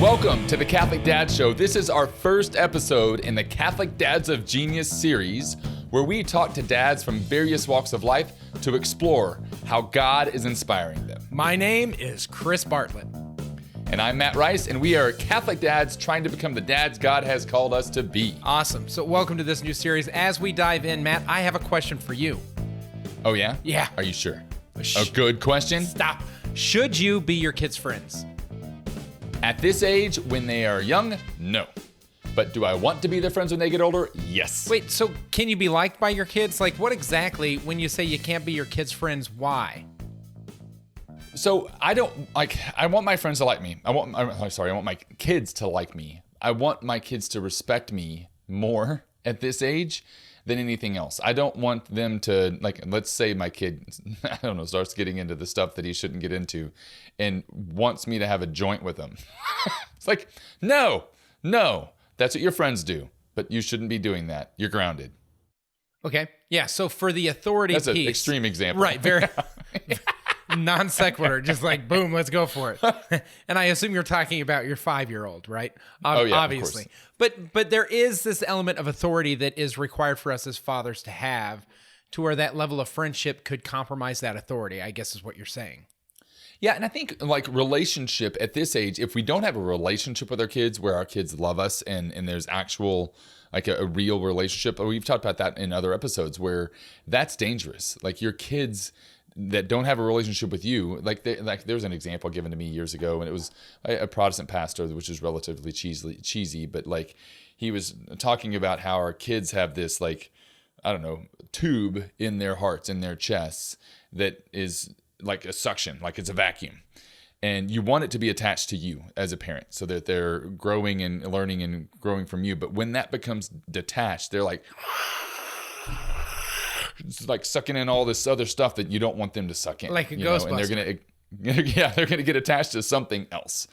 Welcome to the Catholic Dad Show. This is our first episode in the Catholic Dads of Genius series, where we talk to dads from various walks of life to explore how God is inspiring them. My name is Chris Bartlett. And I'm Matt Rice, and we are Catholic dads trying to become the dads God has called us to be. Awesome. So welcome to this new series. As we dive in, Matt, I have a question for you. Oh, yeah? Yeah. Are you sure? A good question? Stop. Should you be your kids' friends? At this age, when they are young, no. But do I want to be their friends when they get older? Yes. Wait, so can you be liked by your kids? Like, what exactly, when you say you can't be your kids' friends, why? So I want my friends to like me. I want my kids to like me. I want my kids to respect me more at this age than anything else. I don't want them to, let's say my kid, starts getting into the stuff that he shouldn't get into and wants me to have a joint with him. It's like, no, that's what your friends do, but you shouldn't be doing that. You're grounded. Okay. Yeah. So for the authority piece. That's an extreme example. Right. Very non sequitur. Just like, boom, let's go for it. And I assume you're talking about your 5-year-old, right? Oh, yeah, obviously. But there is this element of authority that is required for us as fathers to have, to where that level of friendship could compromise that authority, I guess is what you're saying. Yeah, and I think relationship at this age, if we don't have a relationship with our kids where our kids love us and there's actual a real relationship, we've talked about that in other episodes where that's dangerous. Like your kids that don't have a relationship with you, there was an example given to me years ago, and it was a Protestant pastor, which is relatively cheesy, but he was talking about how our kids have this tube in their hearts, in their chests, that is like a suction, like it's a vacuum. And you want it to be attached to you as a parent so that they're growing and learning and growing from you. But when that becomes detached, they're it's like sucking in all this other stuff that you don't want them to suck in. Like a Ghostbuster. And they're gonna get attached to something else.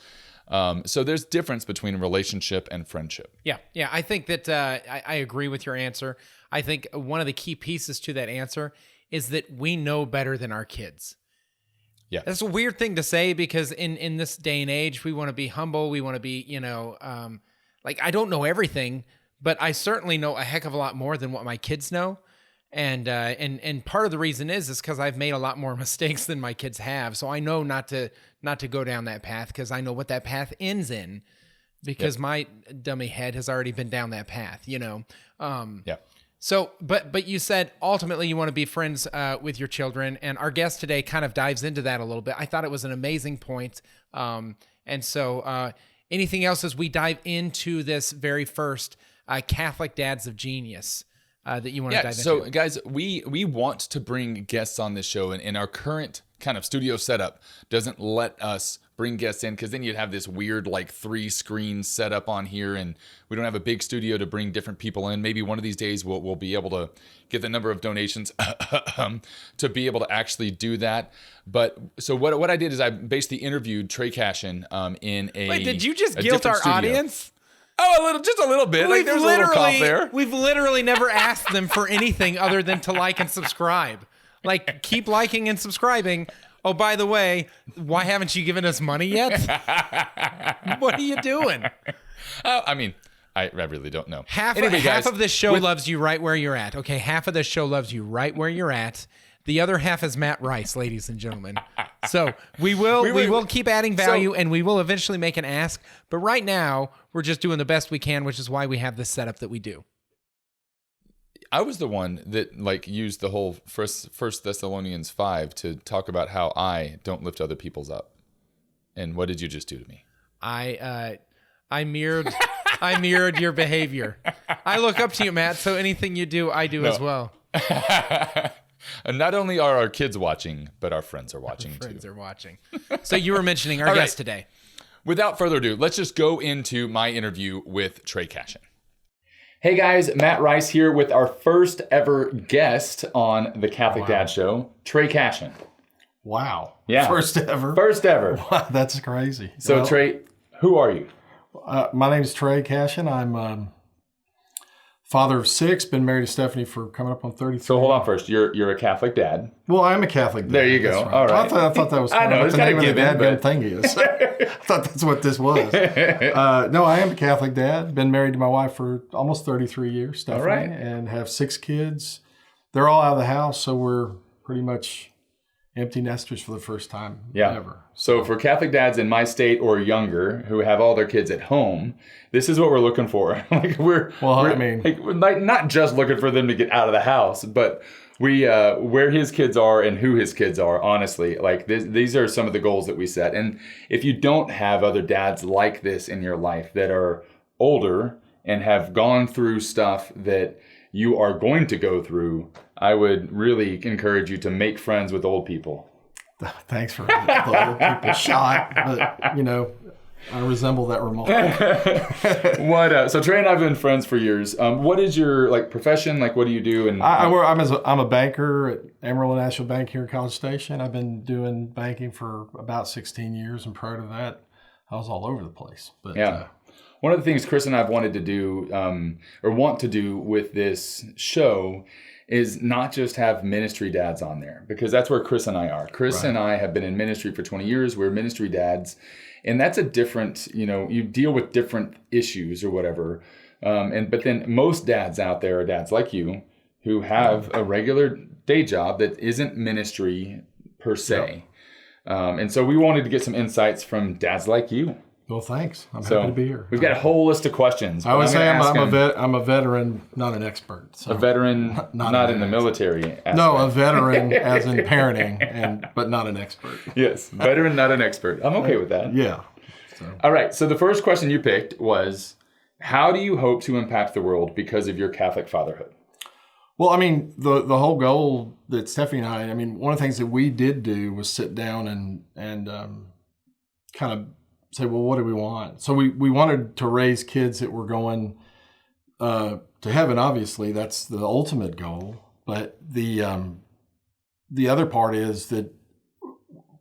So there's difference between relationship and friendship. Yeah. I think that I agree with your answer. I think one of the key pieces to that answer is that we know better than our kids. Yeah. That's a weird thing to say because in this day and age, we want to be humble. We want to be, I don't know everything, but I certainly know a heck of a lot more than what my kids know. And part of the reason is because I've made a lot more mistakes than my kids have. So I know not to go down that path because I know what that path ends in because my dummy head has already been down that path, Yeah. So, but you said ultimately you want to be friends with your children, and our guest today kind of dives into that a little bit. I thought it was an amazing point. And so anything else as we dive into this very first Catholic Dads of Genius that you want to dive into? So guys, we want to bring guests on this show, and our current kind of studio setup doesn't let us bring guests in because then you'd have this weird 3-screen setup on here, and we don't have a big studio to bring different people in. Maybe one of these days we'll be able to get the number of donations to be able to actually do that. But so what I did is I basically interviewed Trey Cashion in a Wait, did you just guilt our audience? Oh, just a little bit. There's a little cough there. We've literally never asked them for anything other than to like and subscribe. Keep liking and subscribing. Oh, by the way, why haven't you given us money yet? What are you doing? I really don't know. Half of this show loves you right where you're at. Okay, half of this show loves you right where you're at. The other half is Matt Rice, ladies and gentlemen. So we will keep adding value, and we will eventually make an ask. But right now, we're just doing the best we can, which is why we have this setup that we do. I was the one that used the whole First Thessalonians 5 to talk about how I don't lift other people's up. And what did you just do to me? I mirrored your behavior. I look up to you, Matt. So anything you do, I do as well. And not only are our kids watching, but our friends are watching too. Friends are watching. So you were mentioning our guest today. Without further ado, let's just go into my interview with Trey Cashion. Hey guys, Matt Rice here with our first ever guest on the Catholic Dad Show, Trey Cashion. Wow. Yeah. First ever? First ever. Wow, that's crazy. So Trey, who are you? My name is Trey Cashion. I'm Father of 6, been married to Stephanie for coming up on 33. So hold on first. You're a Catholic dad. Well, I'm a Catholic dad. There you go. That's All right. I thought that was I know, what it's the kinda name of the given, dadgum but- thing is. I thought that's what this was. No, I am a Catholic dad. Been married to my wife for almost 33 years, Stephanie. All right. And have 6 kids. They're all out of the house, so we're pretty much empty nesters for the first time ever. So for Catholic dads in my state or younger who have all their kids at home, this is what we're looking for. Like we're not just looking for them to get out of the house, but we where his kids are and who his kids are. Honestly, like these are some of the goals that we set. And if you don't have other dads like this in your life that are older and have gone through stuff that you are going to go through, I would really encourage you to make friends with old people. Thanks for the old people shot, but you know, I resemble that remark. So Trey and I have been friends for years. What is your profession? Like, what do you do? And I'm a banker at Amarillo National Bank here in College Station. I've been doing banking for about 16 years, and prior to that, I was all over the place. But one of the things Chris and I have wanted to do, or want to do with this show, is not just have ministry dads on there, because that's where Chris and I are. Chris and I have been in ministry for 20 years. We're ministry dads. And that's a different, you deal with different issues or whatever. But then most dads out there are dads like you who have a regular day job that isn't ministry per se. And so we wanted to get some insights from dads like you. Well, thanks. I'm happy to be here. We've got a whole list of questions. I would say I'm a veteran, not an expert. So. A veteran, not in the military aspect. No, a veteran as in parenting, but not an expert. Yes, veteran, not an expert. I'm okay with that. Yeah. All right, so the first question you picked was, how do you hope to impact the world because of your Catholic fatherhood? Well, I mean, the whole goal that Stephanie and I mean, one of the things that we did do was sit down and kind of say, well, what do we want? So we wanted to raise kids that were going to heaven. Obviously, that's the ultimate goal. But the other part is that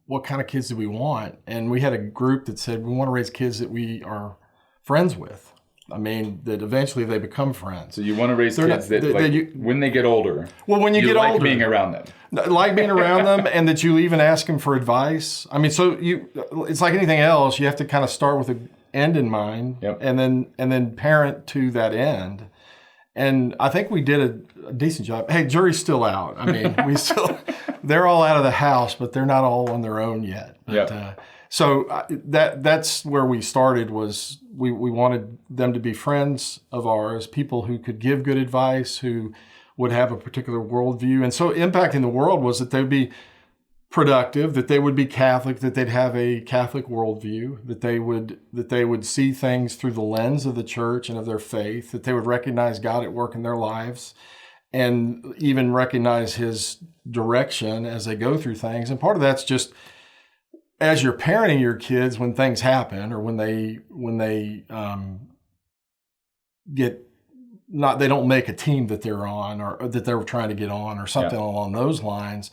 what kind of kids do we want? And we had a group that said we want to raise kids that we are friends with. I mean, that eventually they become friends. So you want to raise kids when they get older. Well, when you get older, being around them. Like being around them, and that you even ask them for advice. I mean, it's like anything else. You have to kind of start with an end in mind, and then parent to that end. And I think we did a decent job. Hey, jury's still out. I mean, they're all out of the house, but they're not all on their own yet. But, so that's where we started. Was we wanted them to be friends of ours, people who could give good advice, who would have a particular worldview. And so impacting the world was that they would be productive, that they would be Catholic, that they'd have a Catholic worldview, that they would see things through the lens of the church and of their faith, that they would recognize God at work in their lives, and even recognize His direction as they go through things. And part of that's just as you're parenting your kids, when things happen or when they they don't make a team that they're on or that they're trying to get on or something along those lines.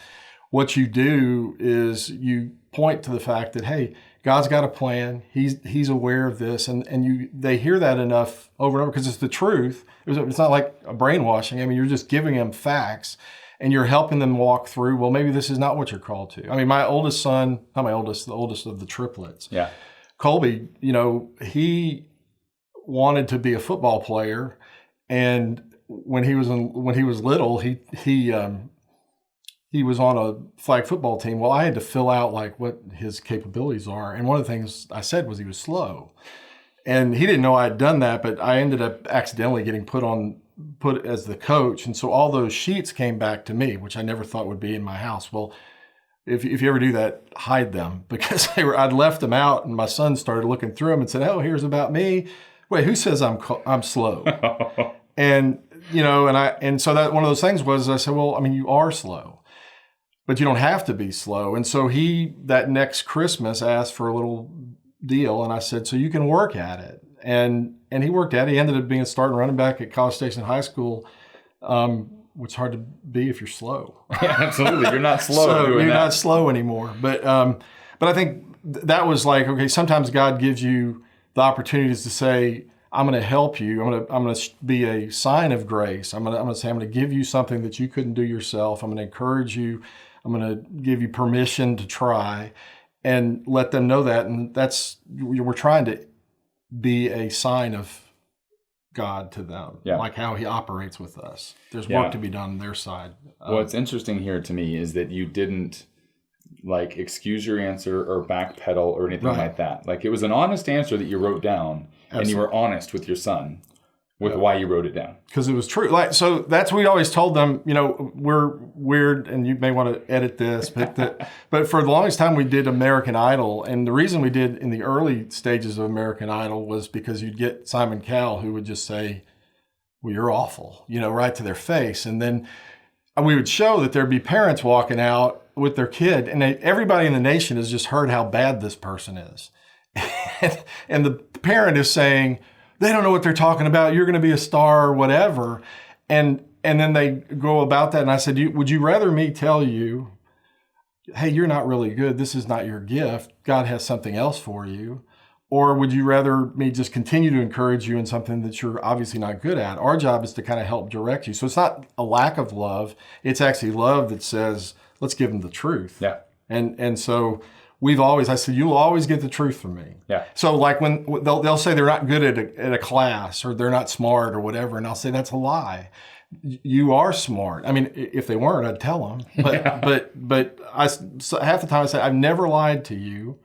What you do is you point to the fact that, hey, God's got a plan. He's aware of this, and they hear that enough over and over because it's the truth. It's not like a brainwashing. I mean, you're just giving them facts, and you're helping them walk through. Well, maybe this is not what you're called to. I mean, my oldest son, not my oldest, the oldest of the triplets. Yeah, Colby. He wanted to be a football player, and when he was little, he was on a flag football team. Well, I had to fill out like what his capabilities are. And one of the things I said was he was slow. And he didn't know I had done that, but I ended up accidentally getting put as the coach. And so all those sheets came back to me, which I never thought would be in my house. Well, if you ever do that, hide them, because I'd left them out, and my son started looking through them and said, "Oh, here's about me. Wait, who says I'm slow?" And so that one of those things was, I said, well, I mean, you are slow, but you don't have to be slow. And so that next Christmas asked for a little deal, and I said, so you can work at it. And he worked at it. He ended up being a starting running back at College Station High School, which is hard to be if you're slow. Yeah, absolutely. You're not slow. So you're not slow anymore. But I think that was like, okay, sometimes God gives you the opportunities to say, I'm going to help you. I'm going to be a sign of grace. I'm going to say, I'm going to give you something that you couldn't do yourself. I'm going to encourage you. I'm going to give you permission to try, and let them know that. And we're trying to be a sign of God to them, like how he operates with us. There's work to be done on their side. What's interesting here to me is that you didn't like excuse your answer or backpedal or anything like that. Like, it was an honest answer that you wrote down. Absolutely. And you were honest with your son with why you wrote it down. Because it was true. Like, so that's what we always told them, we're weird, and you may want to edit this, but for the longest time we did American Idol. And the reason we did in the early stages of American Idol was because you'd get Simon Cowell, who would just say, well, you're awful, right to their face. And then we would show that there'd be parents walking out with their kid, and everybody in the nation has just heard how bad this person is. And the parent is saying, they don't know what they're talking about. You're going to be a star or whatever. And then they go about that. And I said, would you rather me tell you, hey, you're not really good. This is not your gift. God has something else for you. Or would you rather me just continue to encourage you in something that you're obviously not good at? Our job is to kind of help direct you. So it's not a lack of love. It's actually love that says, let's give them the truth. Yeah. And so I said, you'll always get the truth from me. Yeah. So like when they'll say they're not good at a class, or they're not smart or whatever, and I'll say that's a lie. You are smart. I mean, if they weren't, I'd tell them. But half the time I say, I've never lied to you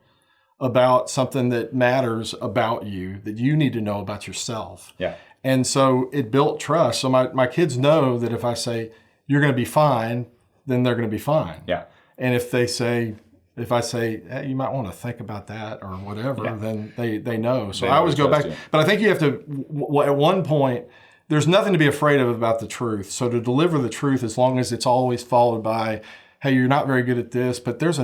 about something that matters about you, that you need to know about yourself. Yeah. And so it built trust. So my kids know that if I say you're going to be fine, then they're going to be fine. Yeah. And if I say, hey, you might want to think about that or whatever, then they know. So I always go back. But I think you have to, at one point, there's nothing to be afraid of about the truth. So to deliver the truth, as long as it's always followed by, hey, you're not very good at this, but there's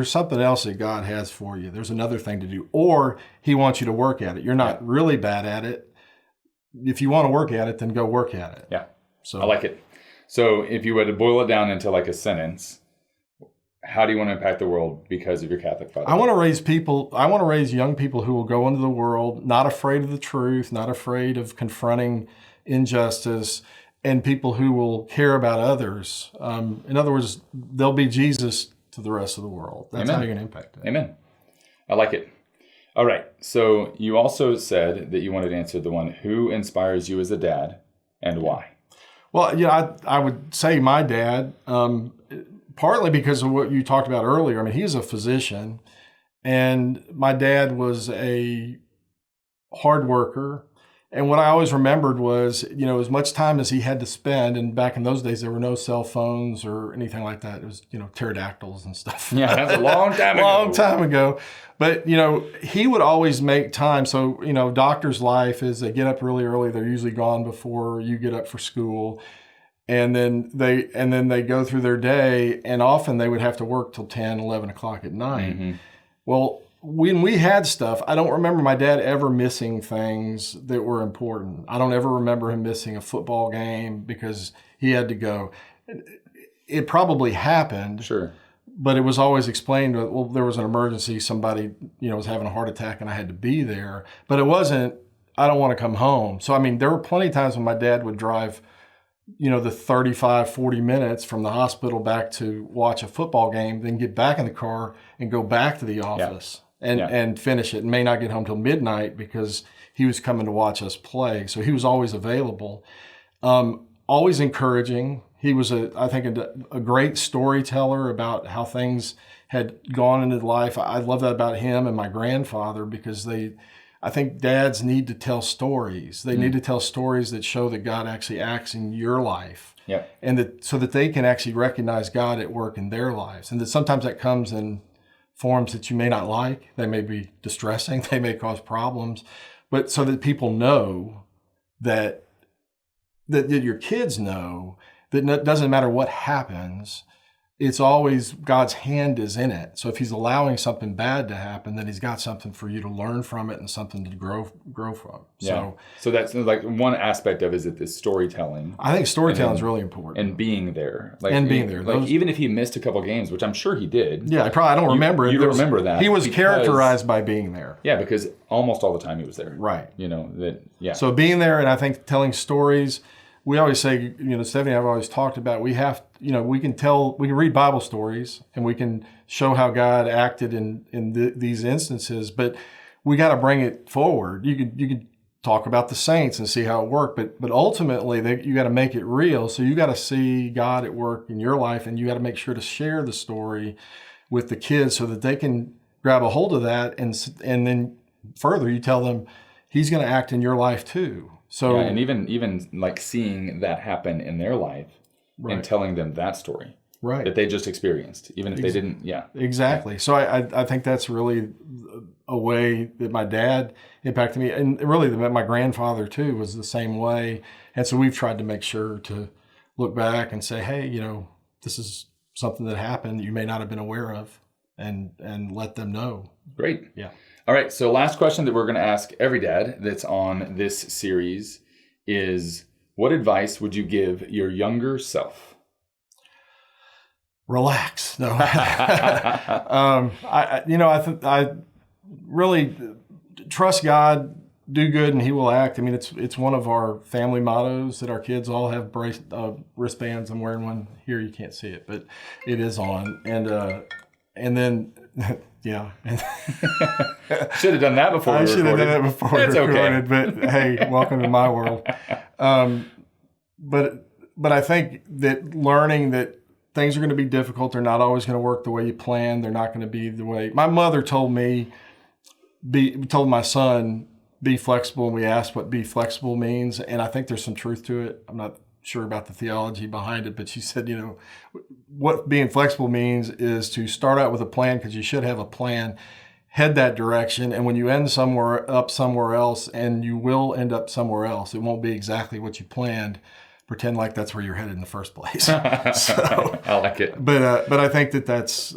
something else that God has for you. There's another thing to do. Or he wants you to work at it. You're not really bad at it. If you want to work at it, then go work at it. Yeah. So I like it. So if you were to boil it down into like a sentence, how do you want to impact the world because of your Catholic father? I want to raise young people who will go into the world not afraid of the truth, not afraid of confronting injustice, and people who will care about others. In other words, they'll be Jesus to the rest of the world. That's how you're going to impact it. Amen. I like it. All right. So you also said that you wanted to answer the one, who inspires you as a dad and why? Well, I would say my dad, partly because of what you talked about earlier. I mean, he's a physician, and my dad was a hard worker. And what I always remembered was, as much time as he had to spend, and back in those days, there were no cell phones or anything like that. It was, pterodactyls and stuff. Yeah, that's a long time ago. Long time ago. But, he would always make time. So, doctor's life is they get up really early. They're usually gone before you get up for school. And then they go through their day, and often they would have to work till 10, 11 o'clock at night. Mm-hmm. Well, when we had stuff, I don't remember my dad ever missing things that were important. I don't ever remember him missing a football game because he had to go. It probably happened. Sure. But it was always explained, well, there was an emergency, somebody, was having a heart attack and I had to be there. But it wasn't, I don't want to come home. So, I mean, there were plenty of times when my dad would drive, the 35, 40 minutes from the hospital back to watch a football game, then get back in the car and go back to the office. Yeah. And finish it, and may not get home till midnight because he was coming to watch us play. So he was always available, always encouraging. He was, I think, a great storyteller about how things had gone into life. I love that about him and my grandfather because I think dads need to tell stories. They need to tell stories that show that God actually acts in your life. Yeah. And so that they can actually recognize God at work in their lives. And that sometimes that comes in forms that you may not like. They may be distressing. They may cause problems. But so that people know that your kids know that it doesn't matter what happens, it's always God's hand is in it. So if he's allowing something bad to happen, then he's got something for you to learn from it and something to grow from. So that's like one aspect of it, is it this storytelling. I think storytelling is really important. And being there. Those, even if he missed a couple games, which I'm sure he did. Yeah, I don't remember it. You don't remember that. He was characterized by being there. Yeah, because almost all the time he was there. Right. So being there, and I think telling stories, we always say, Stephanie and I have always talked about, we can read Bible stories and we can show how God acted in these instances, but we got to bring it forward. You can talk about the saints and see how it worked, but ultimately you got to make it real. So you got to see God at work in your life, and you got to make sure to share the story with the kids so that they can grab a hold of that, and then further you tell them he's going to act in your life too. So and even like seeing that happen in their life, right, and telling them that story, right, that they just experienced, even if they didn't. Yeah, exactly. So I think that's really a way that my dad impacted me, and really my grandfather too was the same way. And so we've tried to make sure to look back and say, hey, this is something that happened that you may not have been aware of, and let them know. Great. Yeah. All right, so last question that we're going to ask every dad that's on this series is, what advice would you give your younger self? Relax. No. I really trust God, do good, and he will act. I mean, it's one of our family mottos that our kids all have wristbands. I'm wearing one here. You can't see it, but it is on. And then... Yeah. Should have done that before we recorded. I should have done that before we recorded, okay. But hey, welcome to my world. But I think that learning that things are going to be difficult, they're not always going to work the way you plan, they're not going to be the way... My mother told my son, be flexible, and we asked what be flexible means, and I think there's some truth to it. I'm not sure about the theology behind it, but she said, what being flexible means is to start out with a plan, because you should have a plan, head that direction, and when you end somewhere else, and you will end up somewhere else, it won't be exactly what you planned, pretend like that's where you're headed in the first place. So, I like it. But I think that's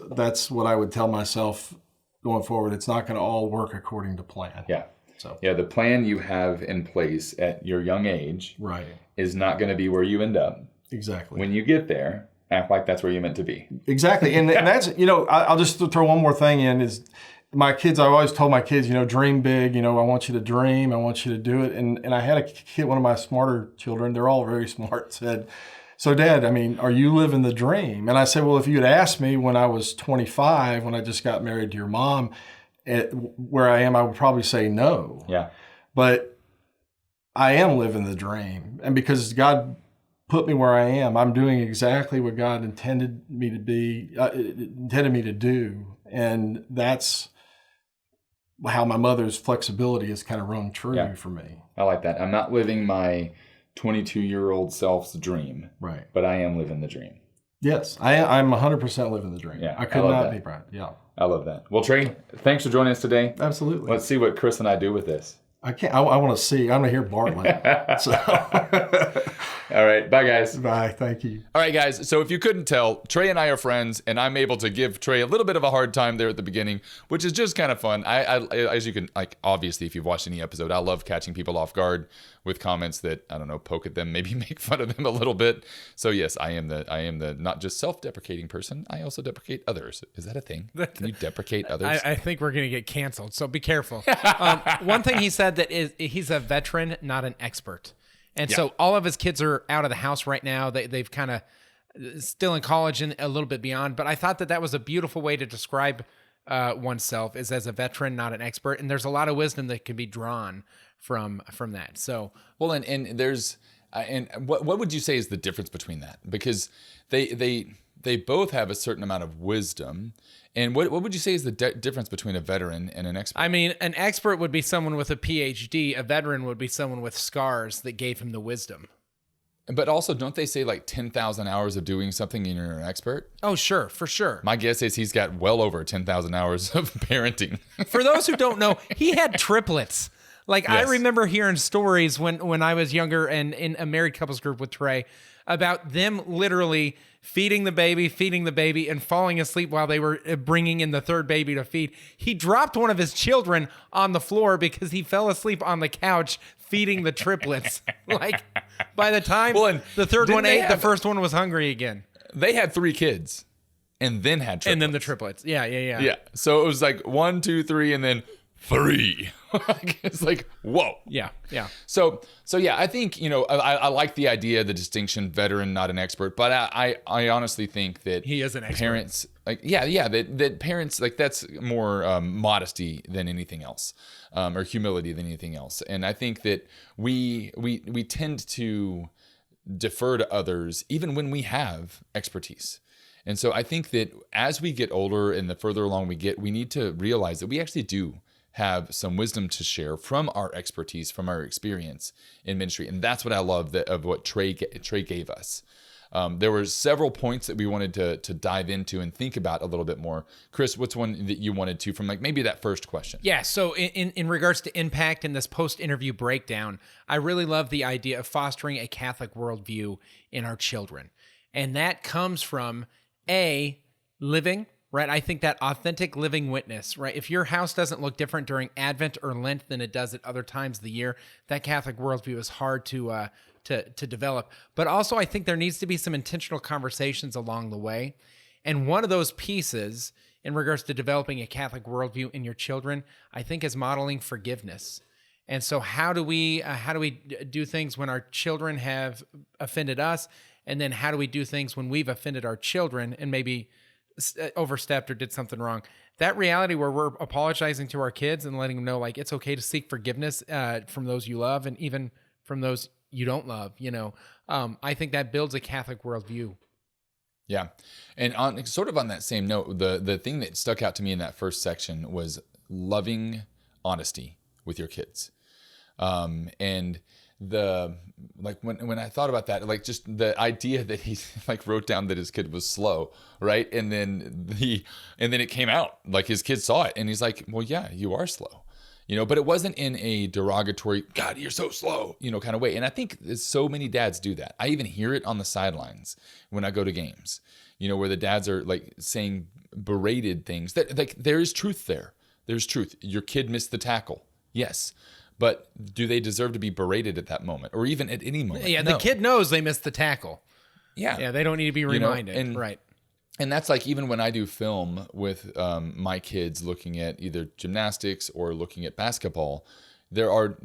what I would tell myself going forward. It's not going to all work according to plan. Yeah. So the plan you have in place at your young age, right, is not going to be where you end up. Exactly. When you get there, act like that's where you're meant to be. Exactly. And that's, I'll just throw one more thing in, is my kids, I've always told my kids, dream big, I want you to dream, I want you to do it. And I had a kid, one of my smarter children, they're all very smart, said, so Dad, are you living the dream? And I said, well, if you had asked me when I was 25, when I just got married to your mom, where I am, I would probably say no. Yeah. But I am living the dream. And because God put me where I am, I'm doing exactly what God intended me to do. And that's how my mother's flexibility has kind of rung true for me. I like that. I'm not living my 22-year-old self's dream. Right. But I am living the dream. Yes. I'm 100% living the dream. Yeah. I could not be proud. Yeah. I love that. Well, Trey, thanks for joining us today. Absolutely. Let's see what Chris and I do with this. I can't. I want to see. I'm going to hear Bartlett. So. All right. Bye, guys. Bye. Thank you. All right, guys. So if you couldn't tell, Trey and I are friends, and I'm able to give Trey a little bit of a hard time there at the beginning, which is just kind of fun. I as you can, obviously, if you've watched any episode, I love catching people off guard with comments that, I don't know, poke at them, maybe make fun of them a little bit. So yes, I am the not just self-deprecating person. I also deprecate others. Is that a thing? Can you deprecate others? I think we're going to get canceled, so be careful. One thing he said that is he's a veteran, not an expert. And so all of his kids are out of the house right now. They've kind of still in college and a little bit beyond. But I thought that was a beautiful way to describe oneself, is as a veteran, not an expert. And there's a lot of wisdom that can be drawn from that. So well, and there's and what would you say is the difference between that? Because they both have a certain amount of wisdom. And what would you say is the difference between a veteran and an expert? I mean, an expert would be someone with a PhD. A veteran would be someone with scars that gave him the wisdom. But also, don't they say 10,000 hours of doing something and you're an expert? Oh, sure, for sure. My guess is he's got well over 10,000 hours of parenting. For those who don't know, he had triplets. Like I Yes. remember hearing stories when I was younger and in a married couples group with Trey about them literally feeding the baby and falling asleep while they were bringing in the third baby to feed. He dropped one of his children on the floor because he fell asleep on the couch feeding the triplets. Like by the time Well, and the third didn't one they ate, the have- first one was hungry again. They had 3 kids and then had triplets. And then the triplets. Yeah. Yeah. So it was like 1, 2, 3, and then 3. It's like, whoa. Yeah. So yeah, I think, I like the idea, the distinction, veteran, not an expert, but I honestly think that He is an expert. parents, like, that parents, like, that's more modesty than anything else, or humility than anything else. And I think that we tend to defer to others even when we have expertise. And so I think that as we get older and the further along we get, we need to realize that we actually do have some wisdom to share from our expertise, from our experience in ministry. And that's what I love of what Trey gave us. There were several points that we wanted to dive into and think about a little bit more. Chris, what's one that you wanted to from like maybe that first question? Yeah, so in regards to impact in this post-interview breakdown, I really love the idea of fostering a Catholic worldview in our children. And that comes from living, right? I think that authentic living witness, right? If your house doesn't look different during Advent or Lent than it does at other times of the year, that Catholic worldview is hard to develop. But also, I think there needs to be some intentional conversations along the way. And one of those pieces in regards to developing a Catholic worldview in your children, I think is modeling forgiveness. And so how do we do things when our children have offended us? And then how do we do things when we've offended our children and maybe overstepped or did something wrong? That reality where we're apologizing to our kids and letting them know, like, it's okay to seek forgiveness from those you love and even from those you don't love, I think that builds a Catholic worldview. Yeah. And on that same note, the thing that stuck out to me in that first section was loving honesty with your kids. And when I thought about that, like just the idea that he like wrote down that his kid was slow, right? And then it came out, like his kid saw it and he's like, well, yeah, you are slow, but it wasn't in a derogatory, God, you're so slow, kind of way. And I think so many dads do that. I even hear it on the sidelines when I go to games, where the dads are like saying berated things that like there is truth there. There's truth. Your kid missed the tackle. Yes. But do they deserve to be berated at that moment or even at any moment? Yeah, No. the kid knows they missed the tackle. Yeah. Yeah, they don't need to be reminded. Right. And that's like even when I do film with my kids looking at either gymnastics or looking at basketball, there are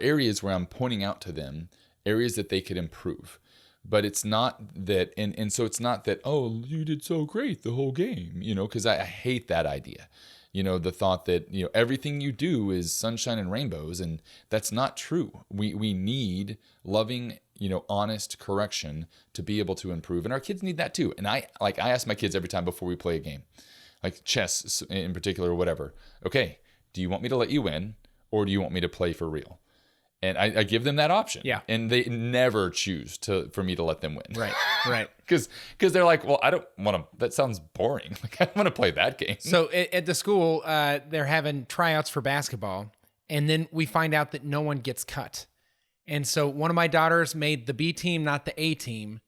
areas where I'm pointing out to them areas that they could improve. But it's not that, and so it's not that, oh, you did so great the whole game, because I hate that idea. The thought that, everything you do is sunshine and rainbows, and that's not true. We need loving, honest correction to be able to improve. And our kids need that too. And I ask my kids every time before we play a game, like chess in particular or whatever. Okay, do you want me to let you win or do you want me to play for real? And I give them that option. Yeah. And they never choose for me to let them win. Right. Because they're like, well, I don't want to, that sounds boring. Like, I don't want to play that game. So at the school, they're having tryouts for basketball. And then we find out that no one gets cut. And so one of my daughters made the B team, not the A team.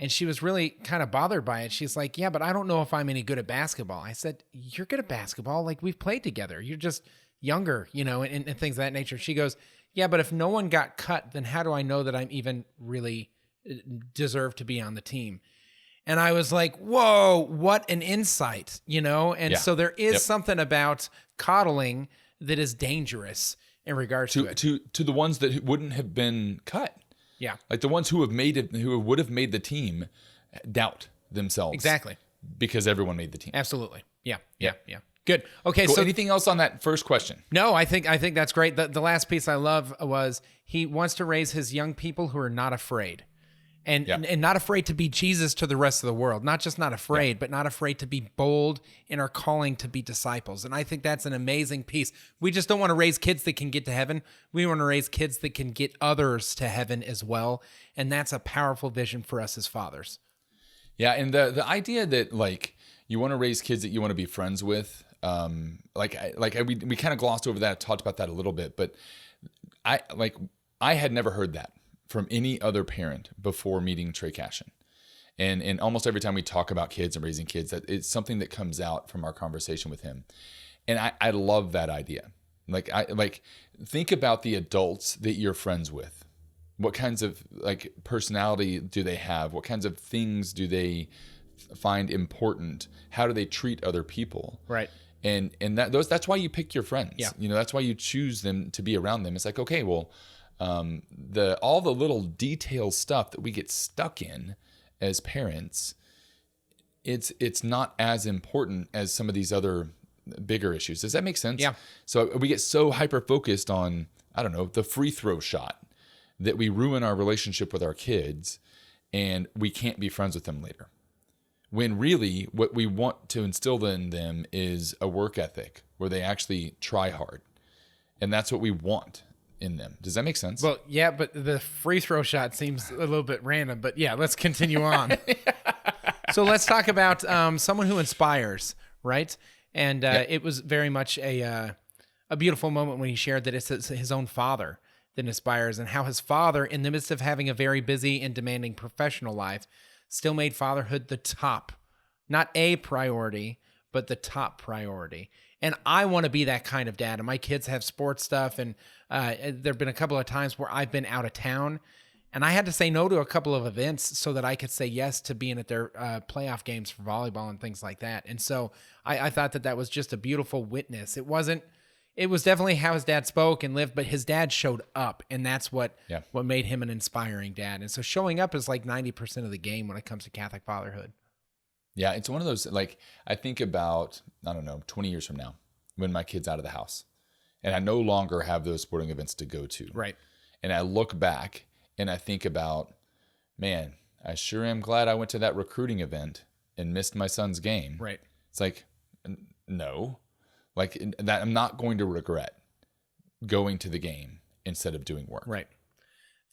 And she was really kind of bothered by it. She's like, yeah, but I don't know if I'm any good at basketball. I said, you're good at basketball. Like, we've played together. You're just younger, and things of that nature. She goes, yeah, but if no one got cut, then how do I know that I'm even really deserve to be on the team? And I was like, whoa, what an insight, And Yeah. so there is Yep. something about coddling that is dangerous in regards to it. To the ones that wouldn't have been cut. Yeah, Like the ones who would have made the team doubt themselves. exactly. Because everyone made the team. Absolutely. Yeah. Good. Okay. Cool. So Anything else on that first question? no, I think that's great. The last piece I love was he wants to raise his young people who are not afraid. And not afraid to be Jesus to the rest of the world. Not just not afraid, but not afraid to be bold in our calling to be disciples. And I think that's an amazing piece. We just don't want to raise kids that can get to heaven. We want to raise kids that can get others to heaven as well. And that's a powerful vision for us as fathers. Yeah, and the idea that like you want to raise kids that you want to be friends with, we kind of glossed over that, talked about that a little bit, but I had never heard that from any other parent before meeting Trey Cashion. And almost every time we talk about kids and raising kids, that it's something that comes out from our conversation with him. And I love that idea. Think about the adults that you're friends with. What kinds of personality do they have? What kinds of things do they find important? How do they treat other people? Right. And that's why you pick your friends. Yeah. That's why you choose them to be around them. It's like, okay, well, all the little detail stuff that we get stuck in as parents, it's not as important as some of these other bigger issues. Does that make sense? Yeah. So we get so hyper focused on, I don't know, the free throw shot that we ruin our relationship with our kids and we can't be friends with them later. When really what we want to instill in them is a work ethic where they actually try hard. And that's what we want in them. Does that make sense? Well, yeah, but the free throw shot seems a little bit random, but yeah, let's continue on. So let's talk about someone who inspires, right? And it was very much a beautiful moment when he shared that it's his own father that inspires, and how his father, in the midst of having a very busy and demanding professional life, still made fatherhood the top, not a priority, but the top priority. And I want to be that kind of dad. And my kids have sports stuff, and there've been a couple of times where I've been out of town, and I had to say no to a couple of events so that I could say yes to being at their playoff games for volleyball and things like that. And so I thought that was just a beautiful witness. It was definitely how his dad spoke and lived, but his dad showed up, and that's what made him an inspiring dad. And so showing up is like 90% of the game when it comes to Catholic fatherhood. Yeah, it's one of those, I think about, 20 years from now, when my kid's out of the house, and I no longer have those sporting events to go to. Right. And I look back and I think about, man, I sure am glad I went to that recruiting event and missed my son's game. Right. It's like, no. That I'm not going to regret going to the game instead of doing work. Right.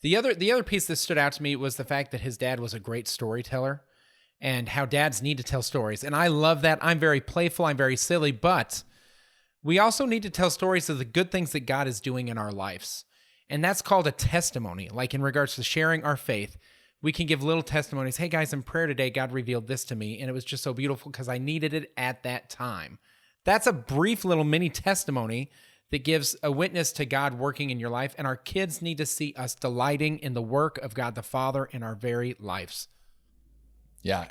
The other piece that stood out to me was the fact that his dad was a great storyteller, and how dads need to tell stories. And I love that. I'm very playful, I'm very silly, but we also need to tell stories of the good things that God is doing in our lives. And that's called a testimony. Like in regards to sharing our faith, we can give little testimonies. Hey guys, in prayer today, God revealed this to me, and it was just so beautiful because I needed it at that time. That's a brief little mini testimony that gives a witness to God working in your life, and our kids need to see us delighting in the work of God the Father in our very lives. Yeah,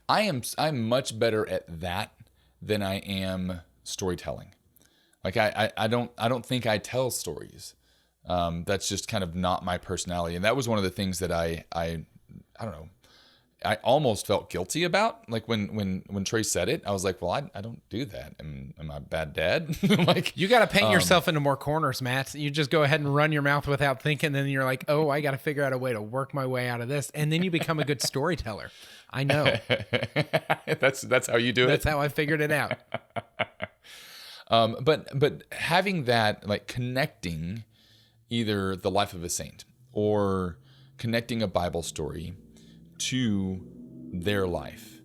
I'm much better at that than I am storytelling. I don't think I tell stories. That's just kind of not my personality, and that was one of the things that I don't know. I almost felt guilty about, when Trey said it. I was like, well, I don't do that. Am I a bad dad? You got to paint yourself into more corners, Matt. You just go ahead and run your mouth without thinking. Then you're like, oh, I got to figure out a way to work my way out of this. And then you become a good storyteller. I know. That's how you do it. That's how I figured it out. But having that, connecting either the life of a saint or connecting a Bible story to their life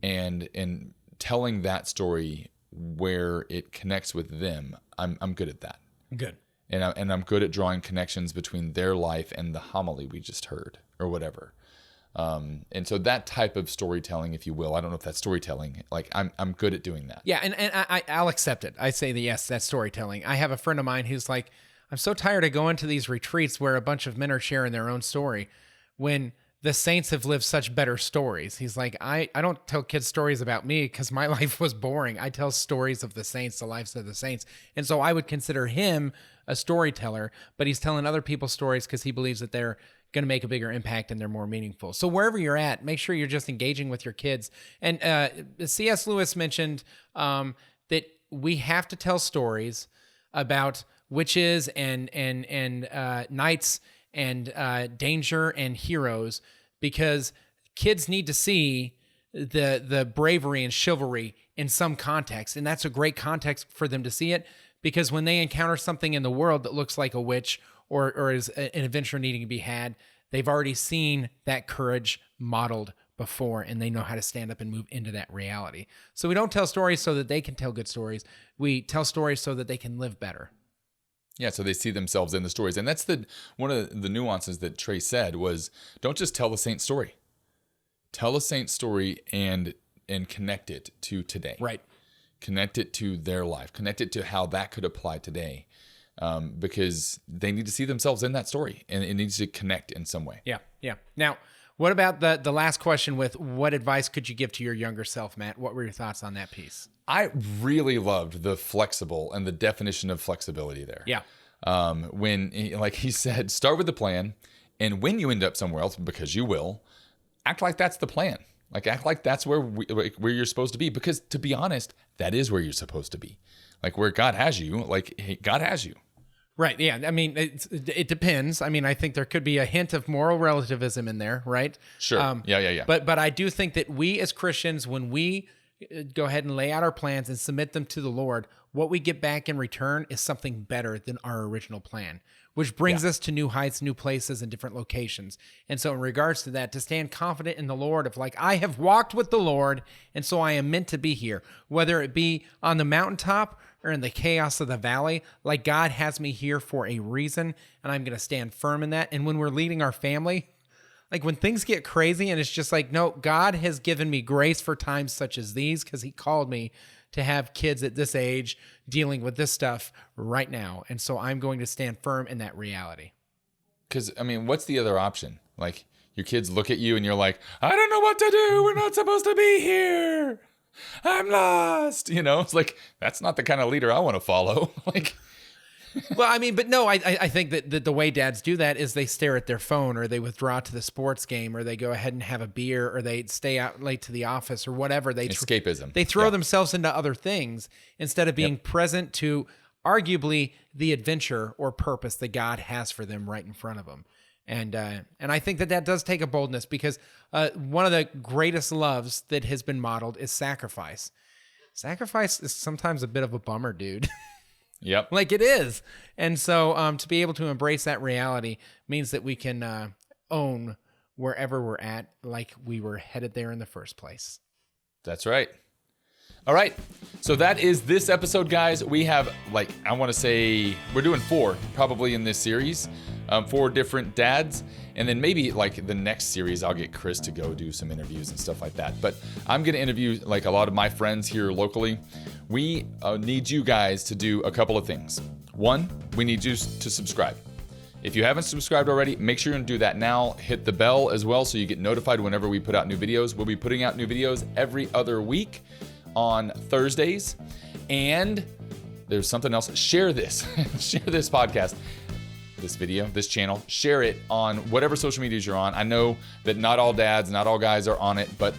and telling that story where it connects with them, I'm good at that. Good. And I'm good at drawing connections between their life and the homily we just heard or whatever. And so that type of storytelling, if you will, I don't know if that's storytelling. I'm good at doing that. Yeah, and I'll accept it. I say yes, that's storytelling. I have a friend of mine who's like, I'm so tired of going to these retreats where a bunch of men are sharing their own story when the saints have lived such better stories. He's like, I don't tell kids stories about me because my life was boring. I tell stories of the saints, the lives of the saints. And so I would consider him a storyteller, but he's telling other people's stories because he believes that they're going to make a bigger impact and they're more meaningful. So wherever you're at, make sure you're just engaging with your kids. And C.S. Lewis mentioned that we have to tell stories about witches and knights and danger and heroes, because kids need to see the bravery and chivalry in some context. And that's a great context for them to see it, because when they encounter something in the world that looks like a witch or is an adventure needing to be had, they've already seen that courage modeled before, and they know how to stand up and move into that reality. So we don't tell stories so that they can tell good stories. We tell stories so that they can live better. Yeah, so they see themselves in the stories. And that's one of the nuances that Trey said was, don't just tell the saint story. Tell a saint story and connect it to today. Right. Connect it to their life. Connect it to how that could apply today. Because they need to see themselves in that story, and it needs to connect in some way. Yeah, yeah. Now, what about the last question with what advice could you give to your younger self, Matt? What were your thoughts on that piece? I really loved the flexible and the definition of flexibility there. Yeah. When, like he said, start with the plan, and when you end up somewhere else, because you will, act like that's the plan. Like, act like that's where you're supposed to be. Because to be honest, that is where you're supposed to be. Like, where God has you, God has you. Right. Yeah. I mean, it depends. I mean, I think there could be a hint of moral relativism in there, right? Sure. Yeah. But I do think that we as Christians, when we go ahead and lay out our plans and submit them to the Lord, what we get back in return is something better than our original plan, which brings us to new heights, new places, and different locations. And so in regards to that, to stand confident in the Lord of like, I have walked with the Lord, and so I am meant to be here, whether it be on the mountaintop or in the chaos of the valley, like God has me here for a reason, and I'm going to stand firm in that. And when we're leading our family, like when things get crazy and it's just like, no, God has given me grace for times such as these because he called me to have kids at this age dealing with this stuff right now. And so I'm going to stand firm in that reality. Because, I mean, what's the other option? Like, your kids look at you and you're like, I don't know what to do. We're not supposed to be here. I'm lost. It's like, that's not the kind of leader I want to follow. Like, well, I mean, but no, I think that the way dads do that is they stare at their phone, or they withdraw to the sports game, or they go ahead and have a beer, or they stay out late to the office, or whatever. Escapism. They throw themselves into other things instead of being present to arguably the adventure or purpose that God has for them right in front of them. And I think that does take a boldness, because one of the greatest loves that has been modeled is sacrifice. Sacrifice is sometimes a bit of a bummer, dude. Yep. Like it is. And so to be able to embrace that reality means that we can own wherever we're at, like we were headed there in the first place. That's right. All right. So that is this episode, guys. We have, I want to say we're doing 4 probably in this series, 4 different dads. And then maybe the next series, I'll get Chris to go do some interviews and stuff like that. But I'm going to interview a lot of my friends here locally. We need you guys to do a couple of things. One, we need you to subscribe. If you haven't subscribed already, make sure you do that now. Hit the bell as well so you get notified whenever we put out new videos. We'll be putting out new videos every other week on Thursdays. And there's something else. Share this. Share this podcast, this video, this channel. Share it on whatever social medias you're on. I know that not all dads, not all guys are on it, but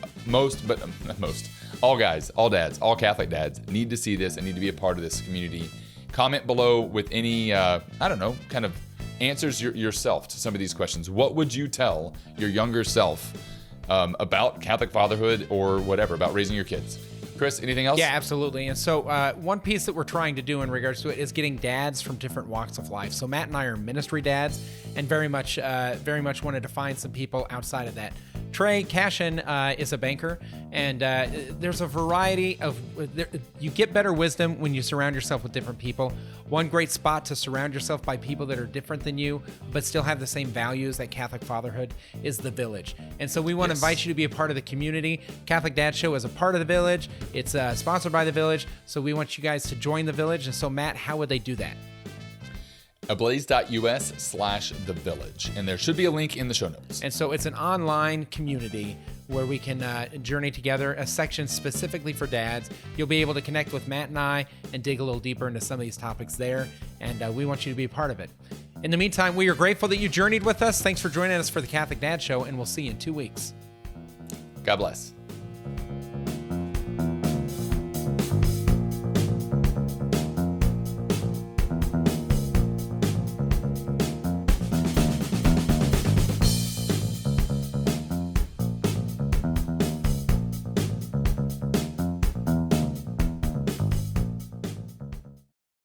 all guys, all dads, all Catholic dads need to see this and need to be a part of this community. Comment below with any, kind of answers yourself to some of these questions. What would you tell your younger self about Catholic fatherhood or whatever, about raising your kids? Chris, anything else? Yeah, absolutely. And so one piece that we're trying to do in regards to it is getting dads from different walks of life. So Matt and I are ministry dads, and very much wanted to find some people outside of that. Trey Cashion is a banker, and there's a variety of... you get better wisdom when you surround yourself with different people. One great spot to surround yourself by people that are different than you, but still have the same values that Catholic fatherhood is the Village. And so we want to invite you to be a part of the community. Catholic Dad Show is a part of the Village. It's sponsored by the Village, so we want you guys to join the Village. And so, Matt, how would they do that? ablaze.us/the village, and there should be a link in the show notes. And so it's an online community where we can journey together, a section specifically for dads. You'll be able to connect with Matt and I and dig a little deeper into some of these topics there, and we want you to be a part of it. In the meantime, we are grateful that you journeyed with us. Thanks for joining us for the Catholic Dad Show, and we'll see you in 2 weeks. God bless.